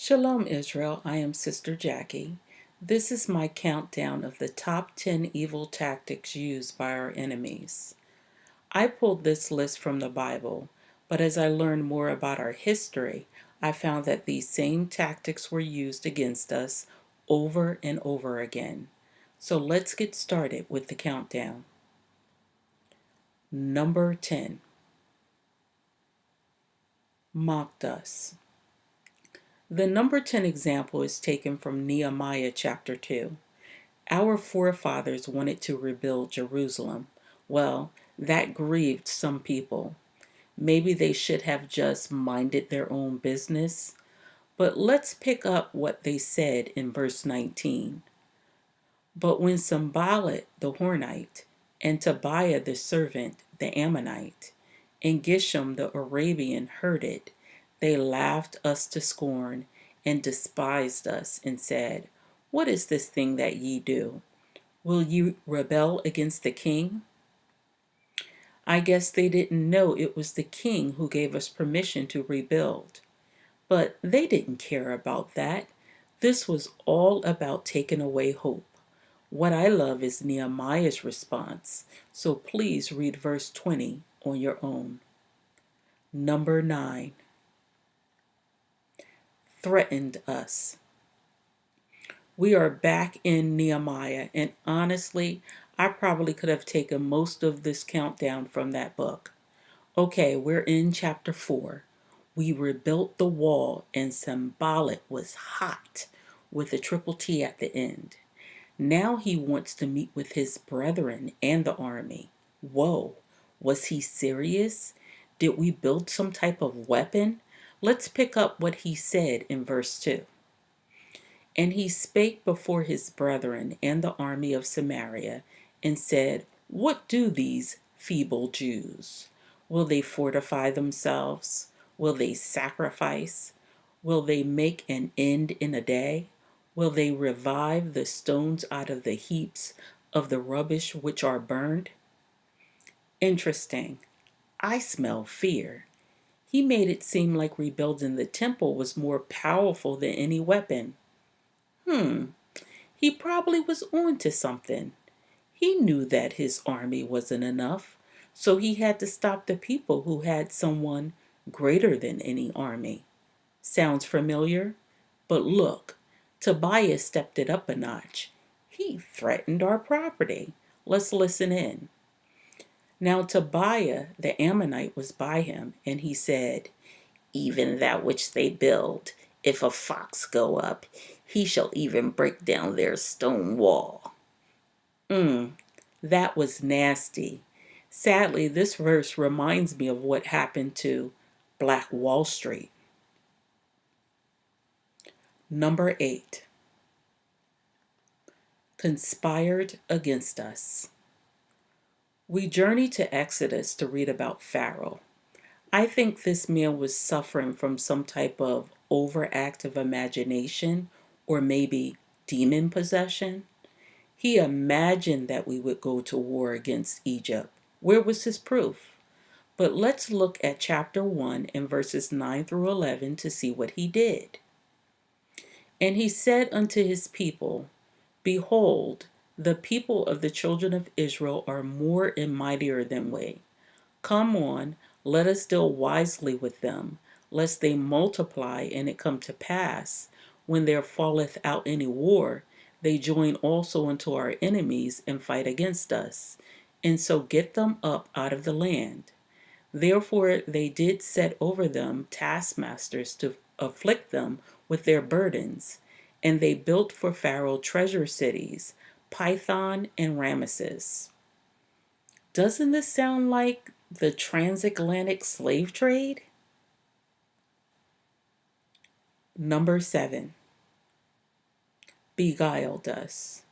Shalom Israel, I am Sister Jackie. This is my countdown of the top 10 evil tactics used by our enemies. I pulled this list from the Bible, but as I learned more about our history, I found that these same tactics were used against us over and over again. So let's get started with the countdown. Number 10. Mocked us. The number 10 example is taken from Nehemiah chapter 2. Our forefathers wanted to rebuild Jerusalem. Well, that grieved some people. Maybe they should have just minded their own business. But let's pick up what they said in verse 19. But when Sanballat the Hornite, and Tobiah the servant, the Ammonite, and Geshem the Arabian heard it, they laughed us to scorn and despised us and said, What is this thing that ye do? Will you rebel against the king? I guess they didn't know it was the king who gave us permission to rebuild. But they didn't care about that. This was all about taking away hope. What I love is Nehemiah's response, so please read verse 20 on your own. Number 9. Threatened us. We are back in Nehemiah, and honestly, I probably could have taken most of this countdown from that book. Okay, we're in chapter 4. We rebuilt the wall, and Sanballat was hot with a triple T at the end. Now he wants to meet with his brethren and the army. Whoa, was he serious? Did we build some type of weapon? Let's pick up what he said in verse 2. And he spake before his brethren and the army of Samaria, and said, What do these feeble Jews? Will they fortify themselves? Will they sacrifice? Will they make an end in a day? Will they revive the stones out of the heaps of the rubbish which are burned? Interesting. I smell fear. He made it seem like rebuilding the temple was more powerful than any weapon. He probably was on to something. He knew that his army wasn't enough, so he had to stop the people who had someone greater than any army. Sounds familiar? But look, Tobiah stepped it up a notch. He threatened our property. Let's listen in. Now Tobiah the Ammonite was by him, and he said, Even that which they build, if a fox go up, he shall even break down their stone wall. That was nasty. Sadly, this verse reminds me of what happened to Black Wall Street. Number 8. Conspired against us. We journey to Exodus to read about Pharaoh. I think this man was suffering from some type of overactive imagination or maybe demon possession. He imagined that we would go to war against Egypt. Where was his proof? But let's look at chapter 1 and verses 9 through 11 to see what he did. And he said unto his people, Behold, the people of the children of Israel are more and mightier than we. Come on, let us deal wisely with them, lest they multiply, and it come to pass, when there falleth out any war, they join also unto our enemies and fight against us, and so get them up out of the land. Therefore they did set over them taskmasters to afflict them with their burdens, and they built for Pharaoh treasure cities, Python and Ramesses. Doesn't this sound like the transatlantic slave trade? Number 7. Beguiled us.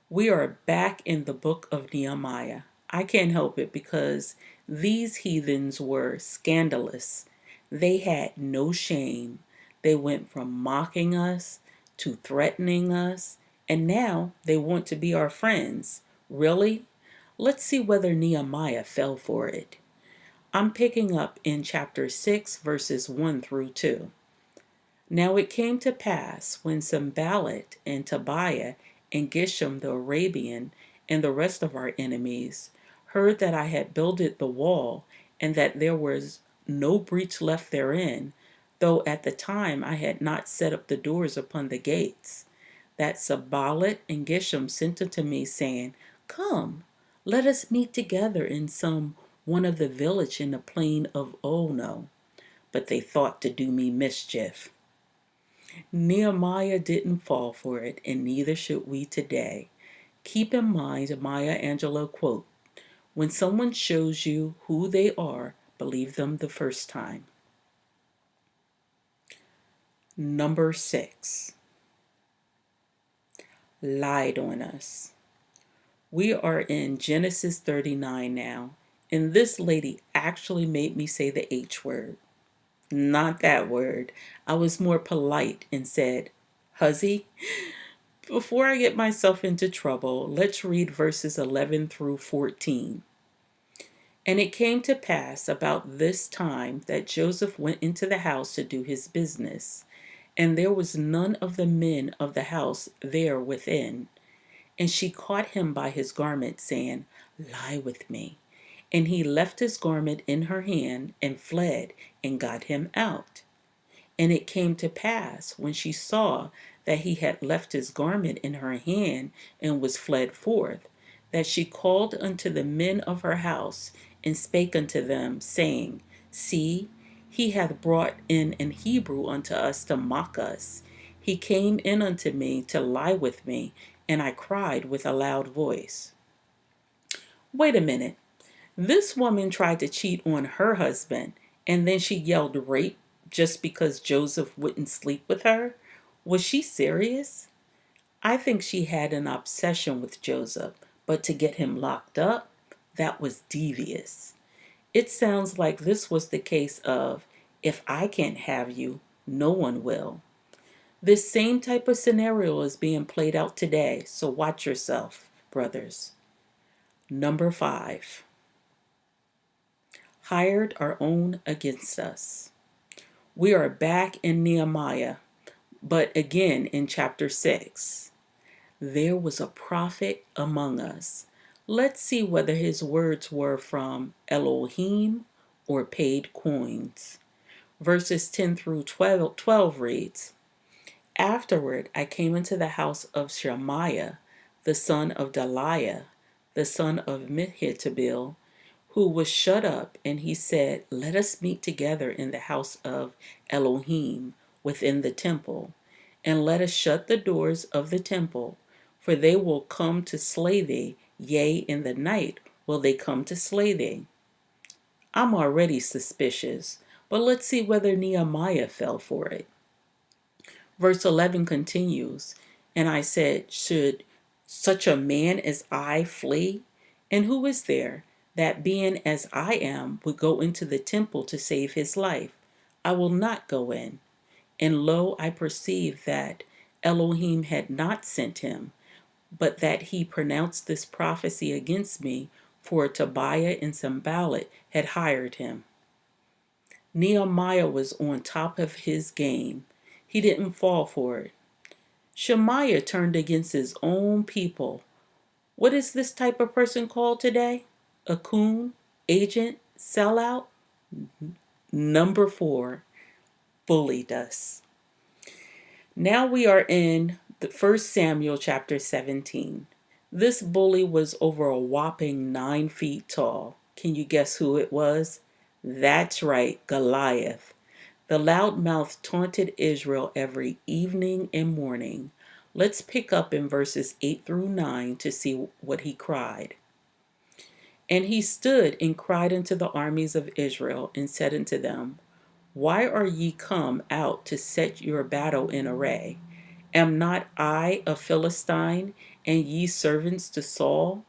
We are back in the book of Nehemiah. I can't help it because these heathens were scandalous. They had no shame. They went from mocking us to threatening us, and now they want to be our friends. Really? Let's see whether Nehemiah fell for it. I'm picking up in chapter 6, verses 1 through 2. Now it came to pass when Sanballat and Tobiah and Geshem the Arabian and the rest of our enemies heard that I had builded the wall, and that there was no breach left therein, though at the time I had not set up the doors upon the gates, that Sanballat and Geshem sent unto me, saying, Come, let us meet together in some one of the village in the plain of Ono. But they thought to do me mischief. Nehemiah didn't fall for it, and neither should we today. Keep in mind Maya Angelou quote, when someone shows you who they are, believe them the first time. Number 6. Lied on us. We are in Genesis 39 now, and this lady actually made me say the H word. Not that word. I was more polite and said, Huzzy. Before I get myself into trouble, let's read verses 11 through 14. And it came to pass about this time that Joseph went into the house to do his business, and there was none of the men of the house there within. And she caught him by his garment, saying, Lie with me. And he left his garment in her hand and fled and got him out. And it came to pass, when she saw that he had left his garment in her hand and was fled forth, that she called unto the men of her house, and spake unto them, saying, See, he hath brought in an Hebrew unto us to mock us. He came in unto me to lie with me, and I cried with a loud voice. Wait a minute. This woman tried to cheat on her husband, and then she yelled rape just because Joseph wouldn't sleep with her? Was she serious? I think she had an obsession with Joseph, but to get him locked up, that was devious. It sounds like this was the case of, if I can't have you, no one will. This same type of scenario is being played out today, so watch yourself, brothers. Number 5. Hired our own against us. We are back in Nehemiah, but again in chapter 6. There was a prophet among us. Let's see whether his words were from Elohim or paid coins. Verses 10 through 12 reads, Afterward I came into the house of Shemaiah, the son of Delaiah, the son of Mehetabel, who was shut up, and he said, Let us meet together in the house of Elohim within the temple, and let us shut the doors of the temple, for they will come to slay thee, yea, in the night will they come to slay thee. I'm already suspicious, but let's see whether Nehemiah fell for it. Verse 11 continues, And I said, Should such a man as I flee? And who is there that, being as I am, would go into the temple to save his life? I will not go in. And lo, I perceived that Elohim had not sent him, but that he pronounced this prophecy against me, for Tobiah and Sanballat had hired him. Nehemiah was on top of his game. He didn't fall for it. Shemaiah turned against his own people. What is this type of person called today? A coon, agent, sellout? Number 4, bullied us. Now we are in the 1 Samuel chapter 17. This bully was over a whopping 9 feet tall. Can you guess who it was? That's right, Goliath. The loudmouth taunted Israel every evening and morning. Let's pick up in verses 8 through 9 to see what he cried. And he stood and cried unto the armies of Israel, and said unto them, Why are ye come out to set your battle in array? Am not I a Philistine, and ye servants to Saul?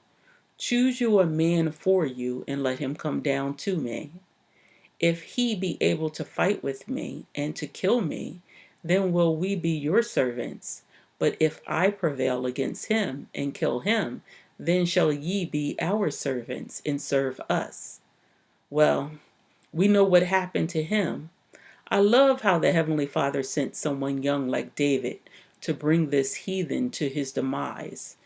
Choose you a man for you, and let him come down to me. If he be able to fight with me, and to kill me, then will we be your servants. But if I prevail against him, and kill him, then shall ye be our servants, and serve us. Well, we know what happened to him. I love how the Heavenly Father sent someone young like David to bring this heathen to his demise.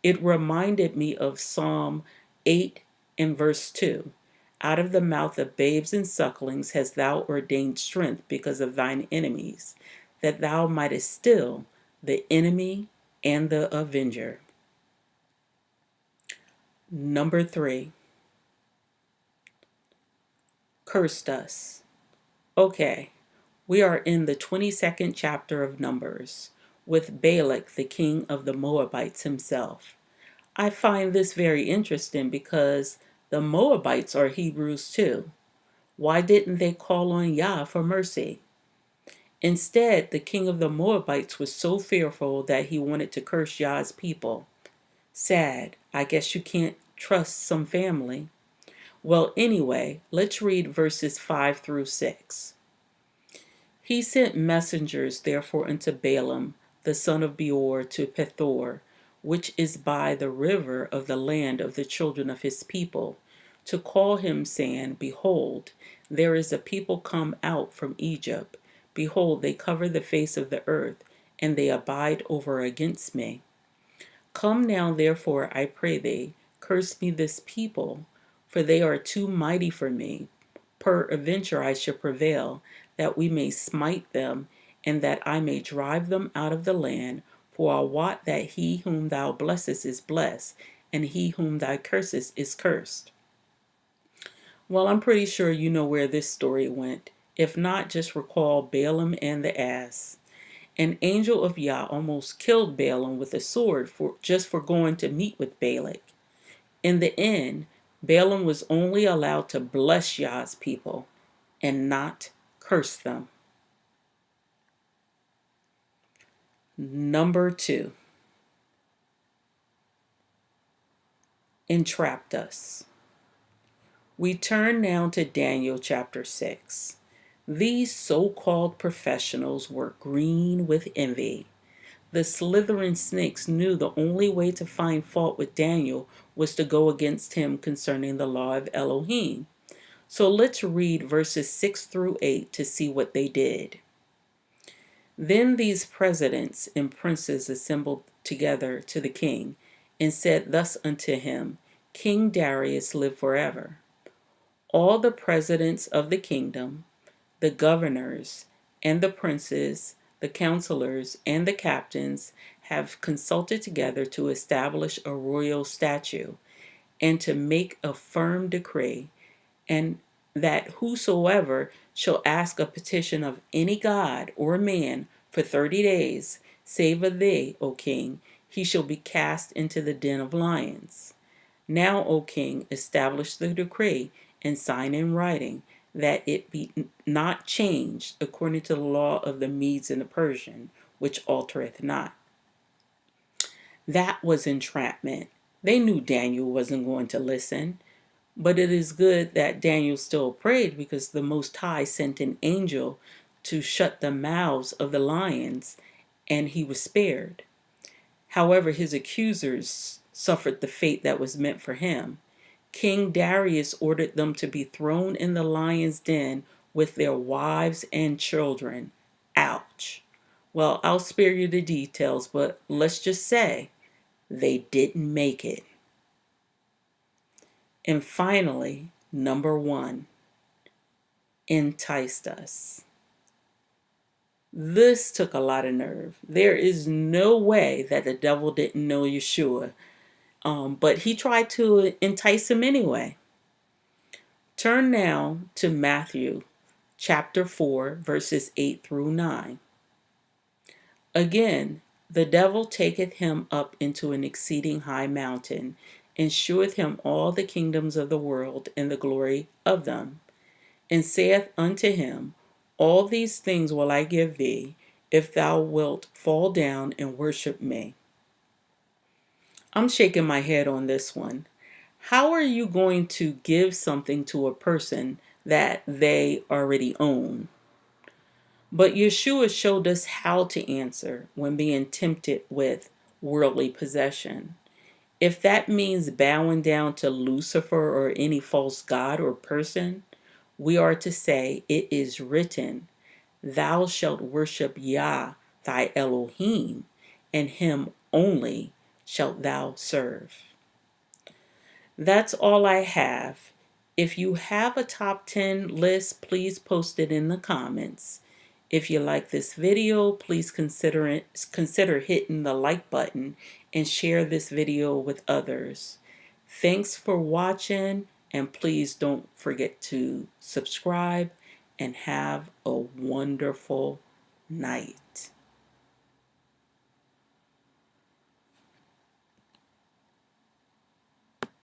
It reminded me of Psalm 8 and verse 2. Out of the mouth of babes and sucklings hast thou ordained strength because of thine enemies, that thou mightest still the enemy and the avenger. Number 3, cursed us. Okay, we are in the 22nd chapter of Numbers with Balak, the king of the Moabites himself. I find this very interesting because the Moabites are Hebrews too. Why didn't they call on Yah for mercy? Instead, the king of the Moabites was so fearful that he wanted to curse Yah's people. Sad. I guess you can't trust some family. Well, anyway, let's read verses 5 through 6. He sent messengers therefore unto Balaam, the son of Beor, to Pethor, which is by the river of the land of the children of his people, to call him, saying, Behold, there is a people come out from Egypt. Behold, they cover the face of the earth, and they abide over against me. Come now, therefore, I pray thee, curse me this people, for they are too mighty for me. Peradventure I shall prevail, that we may smite them, and that I may drive them out of the land. For I wot that he whom thou blessest is blessed, and he whom thou cursest is cursed. Well, I'm pretty sure you know where this story went. If not, just recall Balaam and the ass. An angel of Yah almost killed Balaam with a sword just for going to meet with Balak. In the end, Balaam was only allowed to bless Yah's people and not curse them. Number 2, entrapped us. We turn now to Daniel chapter 6. These so-called professionals were green with envy. The slithering snakes knew the only way to find fault with Daniel was to go against him concerning the law of Elohim. So let's read verses 6 through 8 to see what they did. Then these presidents and princes assembled together to the king, and said thus unto him, King Darius, live forever. All the presidents of the kingdom, the governors, and the princes, the counselors, and the captains have consulted together to establish a royal statute, and to make a firm decree, and that whosoever shall ask a petition of any god or man for 30 days, save of thee, O king, he shall be cast into the den of lions. Now, O king, establish the decree and sign in writing, that it be not changed according to the law of the Medes and the Persian, which altereth not. That was entrapment. They knew Daniel wasn't going to listen. But it is good that Daniel still prayed, because the Most High sent an angel to shut the mouths of the lions, and he was spared. However, his accusers suffered the fate that was meant for him. King Darius ordered them to be thrown in the lion's den with their wives and children. Ouch. Well, I'll spare you the details, but let's just say they didn't make it. And finally, number 1, enticed us. This took a lot of nerve. There is no way that the devil didn't know Yeshua, but he tried to entice him anyway. Turn now to Matthew chapter 4, verses 8 through 9. Again, the devil taketh him up into an exceeding high mountain, and sheweth him all the kingdoms of the world and the glory of them, and saith unto him, All these things will I give thee, if thou wilt fall down and worship me. I'm shaking my head on this one. How are you going to give something to a person that they already own? But Yeshua showed us how to answer when being tempted with worldly possession. If that means bowing down to Lucifer or any false god or person, we are to say, It is written, Thou shalt worship Yah, thy Elohim, and him only shalt thou serve. That's all I have. If you have a top 10 list, please post it in the comments. If you like this video, please consider hitting the like button and share this video with others. Thanks for watching, and please don't forget to subscribe and have a wonderful night.